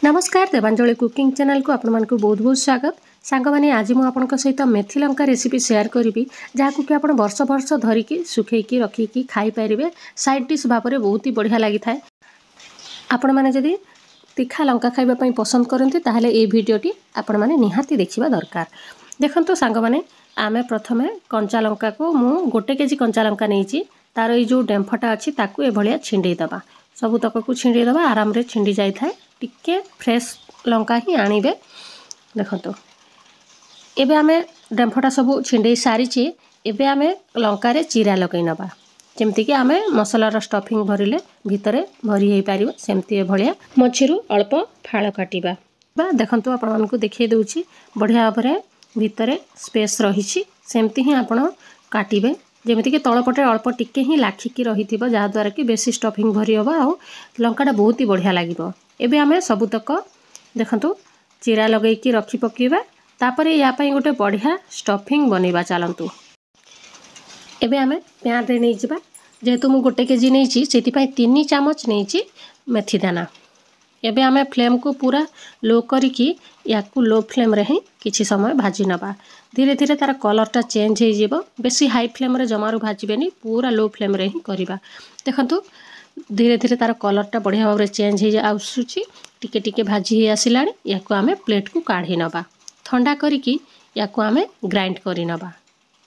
नमस्कार Devanjali cooking channel को आपण मानक बहुत बहुत स्वागत। सांग माने आज मु आपनक सहित मेथी लंका रेसिपी शेयर करी जहाँ कि आपण वर्ष वर्ष धरिकी सुखेकी रखिकी खाई पारे। साइड डिश भाव में बहुत ही बढ़िया लगी थाए। आपण माने जदि तीखा लंका खाइबा पसंद करते ताहले ए भिडियोटी आपण माने निहाती देखिबा दरकार। देखंतु सांग माने आमे प्रथमे कंचा लंका को मु 1 केजी कंचा लंका नहीं तार ये जो डेम्फटा अच्छी ताकू ए भलिया छिंडे दबा। सबु तक को छिंडे दबा आराम रे छिंडी जाई थाए। टिके फ्रेश लंका ही आनिबे। देखंतु एबे आमे डेम्फटा सबु छिंडे सारी एबे आमे लंका रे चीरा लगै नबा। जेमति कि आमे मसलार स्टफिंग भरिले भितरे भरी हेई पारिबो सेमति ए भलिया मछिरु अल्प फाळ काटिबा। बा देखंतु आपण मानकु देखै दउची बढ़िया भाबरे भितरे स्पेस रहिछि सेमति ही आपण काटिबे। जेमति कि तळपटे अल्प टिके ही लाखिकी रहिथिबो जहा द्वारा कि बेसी स्टफिंग भरी होबा आ लंकाटा बहुत ही बढ़िया लागिबो। एबे आमे सबुतक देखंतु चीरा लगैकी रखी पकेबा। तापरे या पई गोटे बढ़िया स्टफिंग बनेबा। चलंतु एबे आमे प्यान रे नै जिबा। जेहेतु मु 1 केजी नैची सेति पई 3 चामच नैची मेथी दाना। एबे आमे फ्लेम को पूरा लो करिकी याकू लो फ्लेम रे ही किछि समय भाजी नबा। धीरे धीरे तार कलरटा चेंज हो जिवो। बेसी हाई फ्लेम रे जमारू भाजीबेनी पूरा लो फ्लेम रे ही करिबा। देखंतु धीरे धीरे तार कलरटा बढ़िया भाव रे चेंज हो आसुची। टिके टिके भाजी ही आसिलानी। याकू आमे प्लेट को काढी नबा। ठंडा करिकी याकू आमे ग्राइंड करि नबा।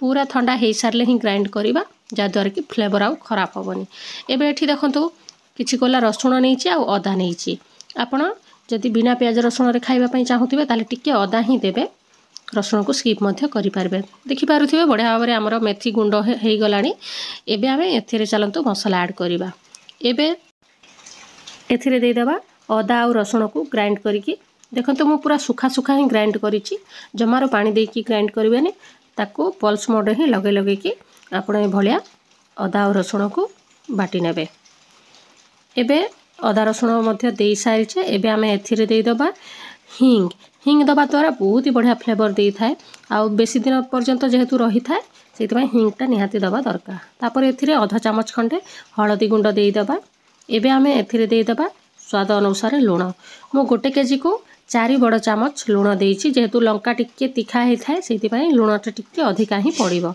पूरा ठंडा हेई सारले ही ग्राइंड करिबा जा द्वारा कि फ्लेवर आउ खराब होबनी। एबे एठी देखंतु किछि कोला रसुण नैची आ अदा नैची। आपण जदि बिना प्याज रसुण रे खाइबा पई चाहुथिबे ताले टिके अदा ही देबे। रसुण को स्किप मध्य करि पारबे। देखि पारुथिबे बढ़िया भाव रे हमर मेथी गुंड हेई गलानी। एबे आमे एथिरे चलंतु मसला ऐड करिबा। एबे एथिरे देई देबा अदा और रसुण को ग्राइंड करिकी। देखंतु मु पूरा सुखा सुखा ही ग्राइंड करिछि। जमारो पानी देकी ग्राइंड करिवेनी। ताको पल्स मोड ही लगे लगे की आपण ए भलिया अदा और रसुण को बाटी नेबे। एबे अदा रसुण मध्य देई सारिछे। एबे आमे एथिरे देई देबा हिंग। हिंग दबा द्वारा बहुत ही बढ़िया फ्लेवर देई थाए। आ बेसी दिन पर्यंत जेहेतु रही थाए सेति पई हिंगटा निहाती दबा दरकार। तापर एथिरे आधा चामच खंडे हळदी गुंड देई देबा। एबे आमे एथिरे देई देबा स्वाद अनुसार लूण। मु 1 केजी को 4 बड़ चामच लूण देइछि। जेहेतु लंका टिके तीखा हेई थाए सेति पई लूणटा टिके अधिका ही पड़िबो।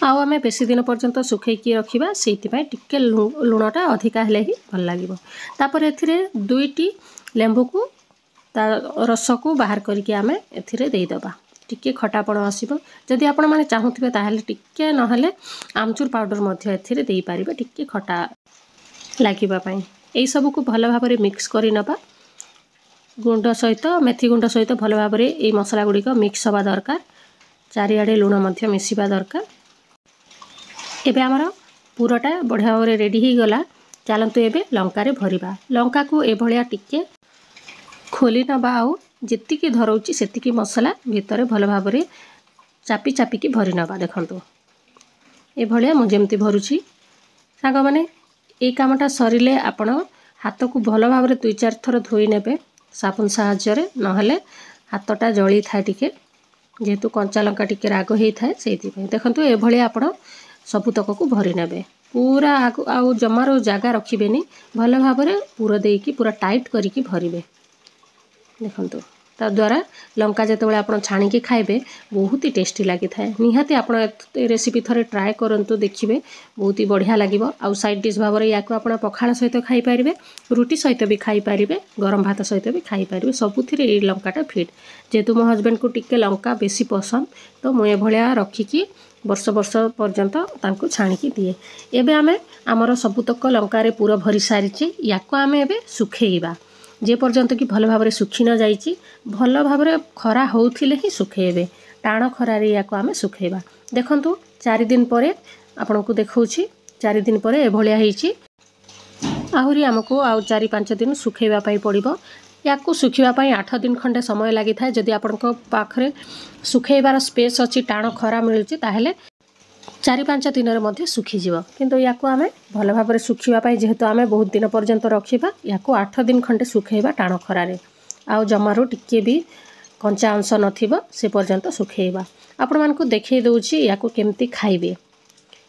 आउ आमे बेसी दिन पर्यंत सुखैकी रखिबा सेति पई टिके लूणटा अधिका हेले ही भल लागिबो। तापर एथिरे 2टी लेंबू को ता रस को बाहर करके आमे एथिरे देई देबा। टिके खटापण आसीबो। जदि आपण माने चाहुथिबे ताहाले टिके नहले आमचूर पाउडर मध्य एथिरे देई पारिबे टिके खटा लागिबा पई। एई सब को भल भाव रे मिक्स करि नबा। गुंड सहित मेथी गुंड सहित भल भाव रे एई मसला गुडी को मिक्स होबा दरकार। चारिआडे लूण मध्य मिसिबा दरकार। एबे हमर पूराटा बढ़िया भाव रे रेडी ही गला। चलंतु एबे लंका रे भरिबा। लंका को ए भलिया टिके खोली नबा। आउ जेतिकी धरौची सेतिकी मसला भितरे भल भाव रे चापी चापी की भरि नबा। देखंतु ए भलिया मु जेमति भरुची। सांग माने ए कामटा सरिले आपण हाथ को भल भाव रे 2-4 थर धोई नेबे साबुन साहाय्य रे। नहले हाथटा जळी थाए टिके जेहेतु कंचा लंका टिके राग हेई थाए सेति पई। देखंतु ए भलिया आपण सबु तक को भरि नेबे। पूरा आउ जमारो जागा रखिबेनी। भल भाव रे पूरा देकी पूरा टाइट करिकी भरिबे। देखंतु ता द्वारा लंका जेतेबेले आपण छाणीकी खाइबे बहुत ही टेस्टी लागि थाए। निहाती आपण ए रेसिपी थरे ट्राई करंतु देखिबे बहुत ही बढ़िया लागिबो। आ साइड डिश भाव रे याको आपण पखाळ सहित खाइ पारिबे। रुटी सहित भी खाइ पारिबे। गरम भात सहित भी खाइ पारिबे। सबुथिरे ए लंकाटा फिट। जेतु मो हस्बैंड को टिके लंका बेसी पसंद तो मु ए भलिया रखिकी वर्ष वर्ष पर्यंत तांको छाणीकी दिए। एबे आमे हमर सबुतक लंका रे पूरा भरी सारिछि। याको आमे एबे सुखेइबा। जे पर्यंत कि भल भाव रे सुखी न जाइछि। भल भाव रे खरा होउथिले ही सुखेइबे। टाण खरा रे याको आमे सुखेइबा। देखंतु 4 दिन परे आपन को देखौछि। 4 दिन परे ए भलिया हेइछि। आहुरी हमको आउ 4-5 दिन सुखेइबा पई पड़िबो। याकू सुखिबा पई 8 दिन खंडे समय लागि थाए। जदि आपनको पाखरे सुखेइबार स्पेस अछि टाण खरा मिलुछि ताहेले 4-5 दिन रे मध्ये सुखी जिवो। किंतु याकू आमे भल भाव रे सुखिबा पई जेहेतु आमे बहुत दिन पर्यंत रखिबा याकू 8 दिन खंडे सुखेइबा टाण खरा रे। आउ जमारो टिके भी कंचा अंश नथिबो से पर्यंत सुखेइबा। आपण मानकू देखै दउछि याकू केमती खाइबे।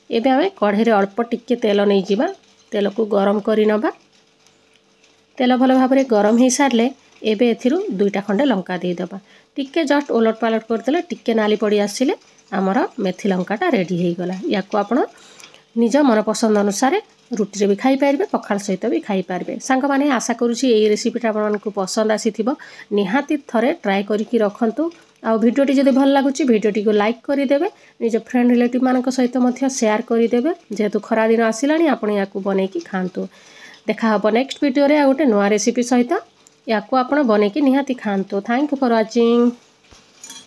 एबे आमे कढ़े रे अल्प टिके तेल नै जिबा। तेल को गरम करि नबा। तेल भल भाव रे गरम हो सारे एबे एथिरु 2टा खंडे लंका देदेबा टिके जस्ट ओलट पालट करदेले टिके नाली पड़ी आसिले आमर मेथी लंकाटा रेडी हो गला। या आपण निज मन पसंद अनुसार रुटी भी खाई पारे पखाल सहित भी खाई पारे। सांग माने आशा करुँची ये रेसिपीटा आपको पसंद आसीथिबो निहाती थरे ट्राए करिकी रखंतु। आ भिडियोटी जदि भल लगुच भिडियोटी को लाइक करदेवे निज फ्रेंड रिलेटिव मान सहित मध्य शेयर करदेवे जेहेतु खरा दिन आसिलानी आपण या बनैकी खातु। देखा हम नेक्स्ट वीडियो रे गोटे नुआ रेसिपी सहित या आपण बनैकी निहाती खातु। Thank you for watching.